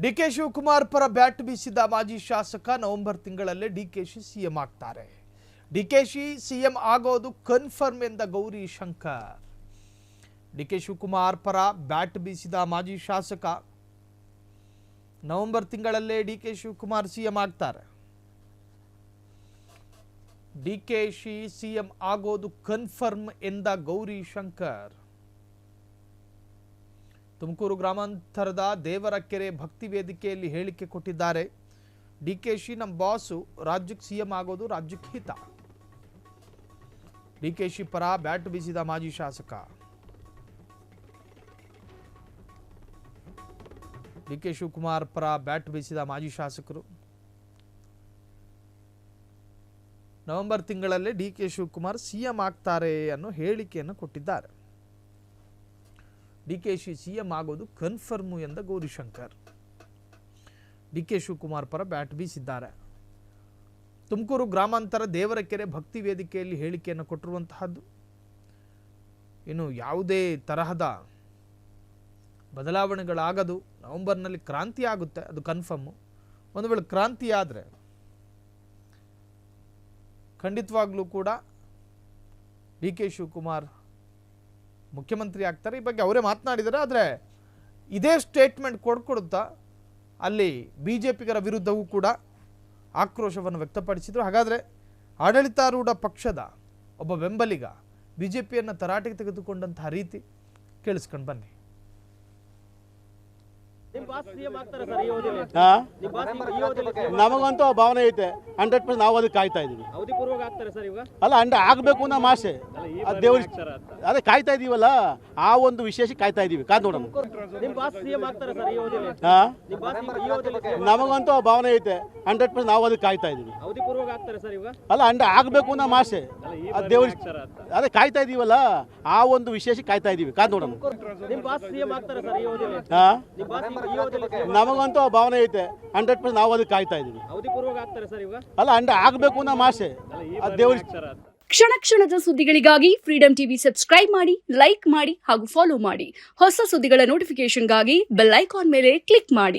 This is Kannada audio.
ಡಿಕೆ ಶಿವಕುಮಾರ್ ಪರ ಬ್ಯಾಟ್ ಬೀಸಿದ ಮಾಜಿ ಶಾಸಕ ನವೆಂಬರ್ ತಿಂಗಳಲ್ಲೇ ಡಿಕೆಶಿ ಸಿಎಂ ಆಗ್ತಾರೆ. ಡಿಕೆಶಿ ಸಿಎಂ ಆಗೋದು ಕನ್ಫರ್ಮ್ ಎಂದ ಗೌರಿ ಶಂಕರ್. ಡಿಕೆ ಶಿವಕುಮಾರ್ ಪರ ಬ್ಯಾಟ್ ಬೀಸಿದ ಮಾಜಿ ಶಾಸಕ ನವೆಂಬರ್ ತಿಂಗಳಲ್ಲೇ ಡಿಕೆ ಶಿವಕುಮಾರ್ ಸಿಎಂ ಆಗ್ತಾರೆ. ಡಿಕೆಶಿ ಸಿಎಂ ಆಗೋದು ಕನ್ಫರ್ಮ್ ಎಂದ ಗೌರಿ ಶಂಕರ್. ತುಮಕೂರು ಗ್ರಾಮಾಂತರದ ದೇವರಕೆರೆ ಭಕ್ತಿ ವೇದಿಕೆಯಲ್ಲಿ ಹೇಳಿಕೆ ಕೊಟ್ಟಿದ್ದಾರೆ. ಡಿಕೆಶಿ ನಮ್ಮ ಬಾಸು, ರಾಜ್ಯಕ್ಕೆ ಸಿಎಂ ಆಗೋದು ರಾಜ್ಯಕ್ಕೆ ಹಿತ. ಡಿಕೆಶಿ ಪರ ಬ್ಯಾಟ್ ಬೀಸಿದ ಮಾಜಿ ಶಾಸಕ. ಡಿಕೆ ಶಿವಕುಮಾರ್ ಪರ ಬ್ಯಾಟ್ ಬೀಸಿದ ಮಾಜಿ ಶಾಸಕರು. ನವೆಂಬರ್ ತಿಂಗಳಲ್ಲೇ ಡಿಕೆ ಶಿವಕುಮಾರ್ ಸಿಎಂ ಆಗ್ತಾರೆ ಅನ್ನೋ ಹೇಳಿಕೆಯನ್ನು ಕೊಟ್ಟಿದ್ದಾರೆ. ಡಿಕೆಶಿ ಸಿಎಂ ಆಗೋದು ಕನ್ಫರ್ಮು ಎಂದ ಗೌರಿಶಂಕರ್. ಡಿಕೆ ಶಿವಕುಮಾರ್ ಪರ ಬ್ಯಾಟ್ ಬೀಸಿದ್ದಾರೆ. ತುಮಕೂರು ಗ್ರಾಮಾಂತರ ದೇವರಕೆರೆ ಭಕ್ತಿ ವೇದಿಕೆಯಲ್ಲಿ ಹೇಳಿಕೆಯನ್ನು ಕೊಟ್ಟಿರುವಂತಹದ್ದು. ಇನ್ನು ಯಾವುದೇ ತರಹದ ಬದಲಾವಣೆಗಳಾಗದು. ನವೆಂಬರ್ನಲ್ಲಿ ಕ್ರಾಂತಿ ಆಗುತ್ತೆ, ಅದು ಕನ್ಫರ್ಮು. ಒಂದು ವೇಳೆ ಕ್ರಾಂತಿ ಆದರೆ ಖಂಡಿತವಾಗ್ಲೂ ಕೂಡ ಡಿಕೆ ಶಿವಕುಮಾರ್ ಮುಖ್ಯಮಂತ್ರಿ ಆಗ್ತಾರೆ. ಈ ಬಗ್ಗೆ ಅವರೇ ಮಾತನಾಡಿದ್ದಾರೆ. ಆದರೆ ಇದೇ ಸ್ಟೇಟ್ಮೆಂಟ್ ಕೊಡ್ತಾ ಅಲ್ಲಿ ಬಿಜೆಪಿಗರ ವಿರುದ್ಧವೂ ಕೂಡ ಆಕ್ರೋಶವನ್ನು ವ್ಯಕ್ತಪಡಿಸಿದರು. ಹಾಗಾದರೆ ಆಡಳಿತಾರೂಢ ಪಕ್ಷದ ಒಬ್ಬ ಬೆಂಬಲಿಗ ಬಿಜೆಪಿಯನ್ನು ತರಾಟೆಗೆ ತೆಗೆದುಕೊಂಡಂತಹ ರೀತಿ ಕೇಳಿಸ್ಕೊಂಡು ಬನ್ನಿ. ನಮಗಂತೂ ಭಾವನೆ ಐತೆ 100% ನಾವು ಅದಕ್ಕೆ ಕಾಯ್ತಾ ಇದೀವಿ. ಅಲ್ಲ ಆಗ್ಬೇಕು ಅನ್ನೋ ಆಸೆ ದೇವ್ರ, ಅದೇ ಕಾಯ್ತಾ ಇದೀವಲ್ಲ, ಆ ಒಂದು ವಿಶೇಷ ಕಾಯ್ತಾ ಇದೀವಿ. ಕಾದ್ ನೋಡೋಣ. ನಮಗಂತೂ ಭಾವನೆ ಐತೆ 100% ನಾವು ಅದಕ್ಕೆ ಕಾಯ್ತಾ ಇದೀವಿ. ಅಲ್ಲ ಆಗ್ಬೇಕು ಅನ್ನೋ ಆಸೆ ದೇವ್ರ, ಅದೇ ಕಾಯ್ತಾ ಇದೀವಲ್ಲ, ಆ ಒಂದು ವಿಶೇಷ ಕಾಯ್ತಾ ಇದೀವಿ. ಕಾದ್ ನೋಡೋಣ. ನಮಗಂತೂ ಭಾವನೆ ಐತೆ 100% ನಾವು ಅದಕ್ಕೆ ಕಾಯ್ತಾ ಇದೀವಿ. ಅಲ್ಲ ಆಗ್ಬೇಕು ಅನ್ನೋ ಆಸೆ ದೇವ್ರ. ಕ್ಷಣ ಕ್ಷಣದ ಸುದ್ದಿಗಳಿಗಾಗಿ ಫ್ರೀಡಂ ಟಿವಿ ಸಬ್ಸ್ಕ್ರೈಬ್ ಮಾಡಿ, ಲೈಕ್ ಮಾಡಿ ಹಾಗೂ ಫಾಲೋ ಮಾಡಿ. ಹೊಸ ಸುದ್ದಿಗಳ ನೋಟಿಫಿಕೇಶನ್ಗಾಗಿ ಬೆಲ್ ಐಕಾನ್ ಮೇಲೆ ಕ್ಲಿಕ್ ಮಾಡಿ.